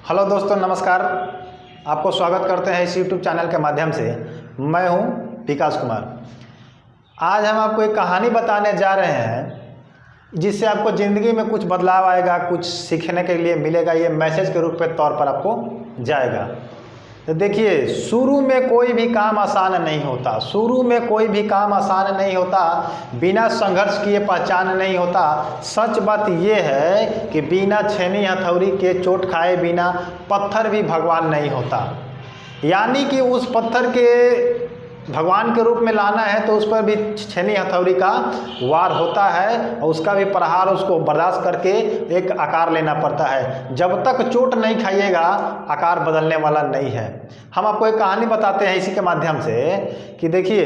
Hello दोस्तों, नमस्कार। आपको स्वागत करते हैं इस यूट्यूब चैनल के माध्यम से। मैं हूं विकास कुमार। आज हम आपको एक कहानी बताने जा रहे हैं जिससे आपको ज़िंदगी में कुछ बदलाव आएगा, कुछ सीखने के लिए मिलेगा। ये मैसेज के रूप में तौर पर आपको जाएगा। तो देखिए, शुरू में कोई भी काम आसान नहीं होता। शुरू में कोई भी काम आसान नहीं होता। बिना संघर्ष किए पहचान नहीं होता। सच बात यह है कि बिना छेनी हथौड़ी के चोट खाए बिना पत्थर भी भगवान नहीं होता। यानी कि उस पत्थर के भगवान के रूप में लाना है तो उस पर भी छेनी हथौड़ी का वार होता है और उसका भी प्रहार उसको बर्दाश्त करके एक आकार लेना पड़ता है। जब तक चोट नहीं खाइएगा आकार बदलने वाला नहीं है। हम आपको एक कहानी बताते हैं इसी के माध्यम से कि देखिए,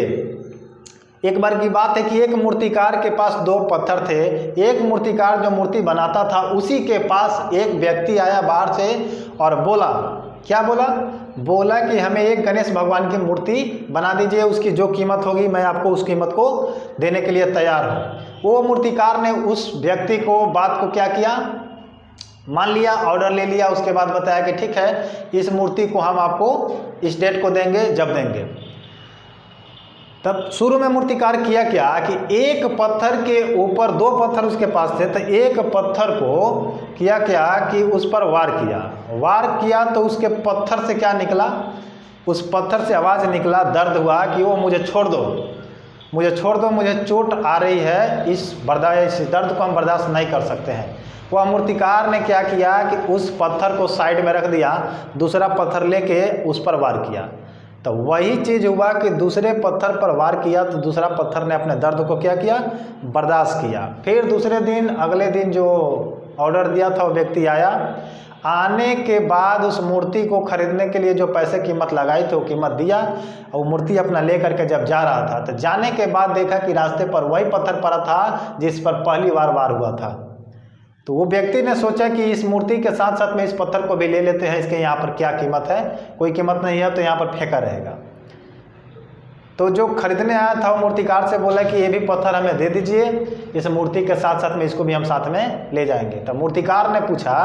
एक बार की बात है कि एक मूर्तिकार के पास दो पत्थर थे। एक मूर्तिकार जो मूर्ति बनाता था उसी के पास एक व्यक्ति आया बाहर से और बोला, क्या बोला? बोला कि हमें एक गणेश भगवान की मूर्ति बना दीजिए, उसकी जो कीमत होगी मैं आपको उस कीमत को देने के लिए तैयार हूँ। वो मूर्तिकार ने उस व्यक्ति को बात को क्या किया, मान लिया, ऑर्डर ले लिया। उसके बाद बताया कि ठीक है, इस मूर्ति को हम आपको इस डेट को देंगे, जब देंगे। तब शुरू में मूर्तिकार किया क्या कि एक पत्थर के ऊपर दो पत्थर उसके पास थे, तो एक पत्थर को किया क्या कि उस पर वार किया तो उसके पत्थर से क्या निकला? उस पत्थर से आवाज़ निकला, दर्द हुआ कि वो मुझे छोड़ दो, मुझे चोट आ रही है, इस दर्द को हम बर्दाश्त नहीं कर सकते हैं। वह मूर्तिकार ने क्या किया कि उस पत्थर को साइड में रख दिया, दूसरा पत्थर लेके उस पर वार किया। तो वही चीज़ हुआ कि दूसरे पत्थर पर वार किया तो दूसरा पत्थर ने अपने दर्द को क्या किया, बर्दाश्त किया। फिर दूसरे दिन, अगले दिन जो ऑर्डर दिया था वो व्यक्ति आया। आने के बाद उस मूर्ति को खरीदने के लिए जो पैसे कीमत लगाई थी वो कीमत दिया और मूर्ति अपना ले करके जब जा रहा था तो जाने के बाद देखा कि रास्ते पर वही पत्थर पड़ा था जिस पर पहली बार वार हुआ था। तो वो व्यक्ति ने सोचा कि इस मूर्ति के साथ साथ में इस पत्थर को भी ले लेते हैं, इसके यहाँ पर क्या कीमत है, कोई कीमत नहीं है तो यहाँ पर फेंका रहेगा। तो जो खरीदने आया था वो मूर्तिकार से बोला कि ये भी पत्थर हमें दे दीजिए, इस मूर्ति के साथ साथ में इसको भी हम साथ में ले जाएंगे। तो मूर्तिकार ने पूछा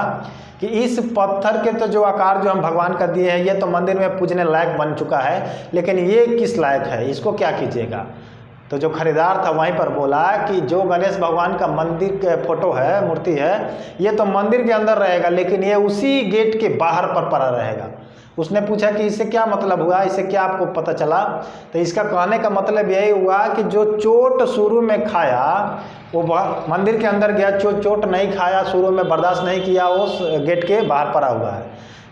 कि इस पत्थर के तो जो आकार जो हम भगवान का दिए हैं ये तो मंदिर में पूजने लायक बन चुका है, लेकिन ये किस लायक है, इसको क्या कीजिएगा? तो जो खरीदार था वहीं पर बोला कि जो गणेश भगवान का मंदिर के फोटो है, मूर्ति है, ये तो मंदिर के अंदर रहेगा लेकिन ये उसी गेट के बाहर पर पड़ा रहेगा। उसने पूछा कि इससे क्या मतलब हुआ, इससे क्या आपको पता चला? तो इसका कहने का मतलब यही हुआ कि जो चोट शुरू में खाया वो मंदिर के अंदर गया, चोट नहीं खाया, शुरू में बर्दाश्त नहीं किया, उस गेट के बाहर पड़ा हुआ है।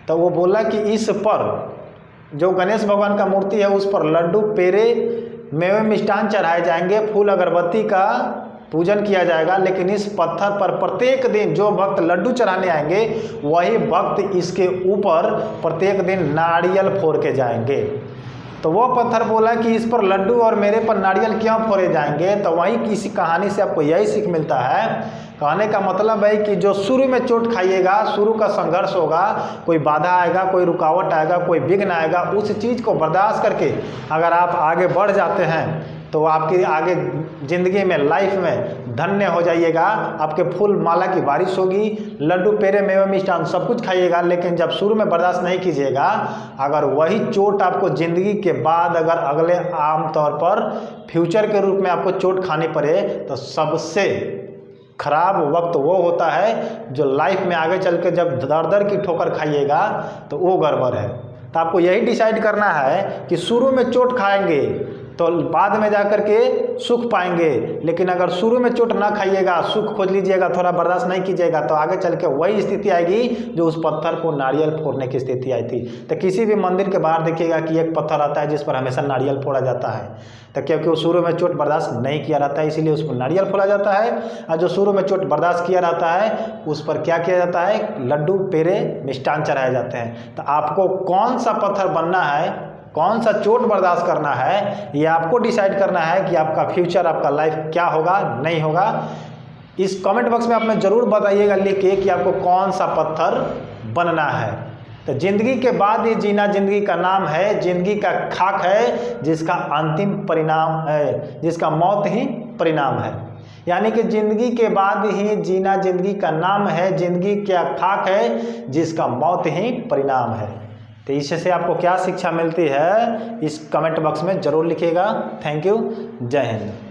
तो वो बोला कि इस पर जो गणेश भगवान का मूर्ति है उस पर लड्डू, पेड़े, मेवे, मिष्ठान चढ़ाए जाएंगे, फूल अगरबत्ती का पूजन किया जाएगा, लेकिन इस पत्थर पर प्रत्येक दिन जो भक्त लड्डू चढ़ाने आएंगे वही भक्त इसके ऊपर प्रत्येक दिन नारियल फोड़ के जाएंगे। तो वो पत्थर बोला कि इस पर लड्डू और मेरे पर नारियल क्यों फोड़े जाएंगे? तो वहीं किसी कहानी से आपको यही सीख मिलता है। कहने का मतलब है कि जो शुरू में चोट खाइएगा, शुरू का संघर्ष होगा, कोई बाधा आएगा, कोई रुकावट आएगा, कोई विघ्न आएगा, उस चीज़ को बर्दाश्त करके अगर आप आगे बढ़ जाते हैं तो आपकी आगे ज़िंदगी में, लाइफ में धन्य हो जाइएगा। आपके फूल माला की बारिश होगी, लड्डू, पेड़े, मेवे, मिष्ठान सब कुछ खाइएगा, लेकिन जब शुरू में बर्दाश्त नहीं कीजिएगा, अगर वही चोट आपको ज़िंदगी के बाद अगर अगले आम तौर पर फ्यूचर के रूप में आपको चोट खानी पड़े तो सबसे खराब वक्त वो होता है जो लाइफ में आगे चल के जब दर की ठोकर खाइएगा तो वो गड़बड़ है। तो आपको यही डिसाइड करना है कि शुरू में चोट खाएंगे तो बाद में जाकर के सुख पाएंगे, लेकिन अगर शुरू में चोट ना खाइएगा, सुख खोज लीजिएगा, थोड़ा बर्दाश्त नहीं कीजिएगा तो आगे चल के वही स्थिति आएगी जो उस पत्थर को नारियल फोड़ने की स्थिति आई थी। तो किसी भी मंदिर के बाहर देखिएगा कि एक पत्थर आता है जिस पर हमेशा नारियल फोड़ा जाता है। तो क्योंकि वो शुरू में चोट बर्दाश्त नहीं किया रहता है इसीलिए उस पर नारियल फोड़ा जाता है, और जो शुरू में चोट बर्दाश्त किया रहता है उस पर क्या किया जाता है, लड्डू, पेड़े, मिष्ठान चढ़ाए जाते हैं। तो आपको कौन सा पत्थर बनना है, कौन सा चोट बर्दाश्त करना है, ये आपको डिसाइड करना है कि आपका फ्यूचर, आपका लाइफ क्या होगा, नहीं होगा। इस कमेंट बॉक्स में आप में ज़रूर बताइएगा लिख के कि आपको कौन सा पत्थर बनना है। तो ज़िंदगी के बाद ही जीना ज़िंदगी का नाम है, ज़िंदगी का खाक है जिसका अंतिम परिणाम है, जिसका मौत ही परिणाम है। यानी कि जिंदगी के बाद ही जीना जिंदगी का नाम है, जिंदगी क्या खाक है जिसका मौत ही परिणाम है। तो इससे आपको क्या शिक्षा मिलती है इस कमेंट बॉक्स में ज़रूर लिखिएगा। थैंक यू, जय हिंद।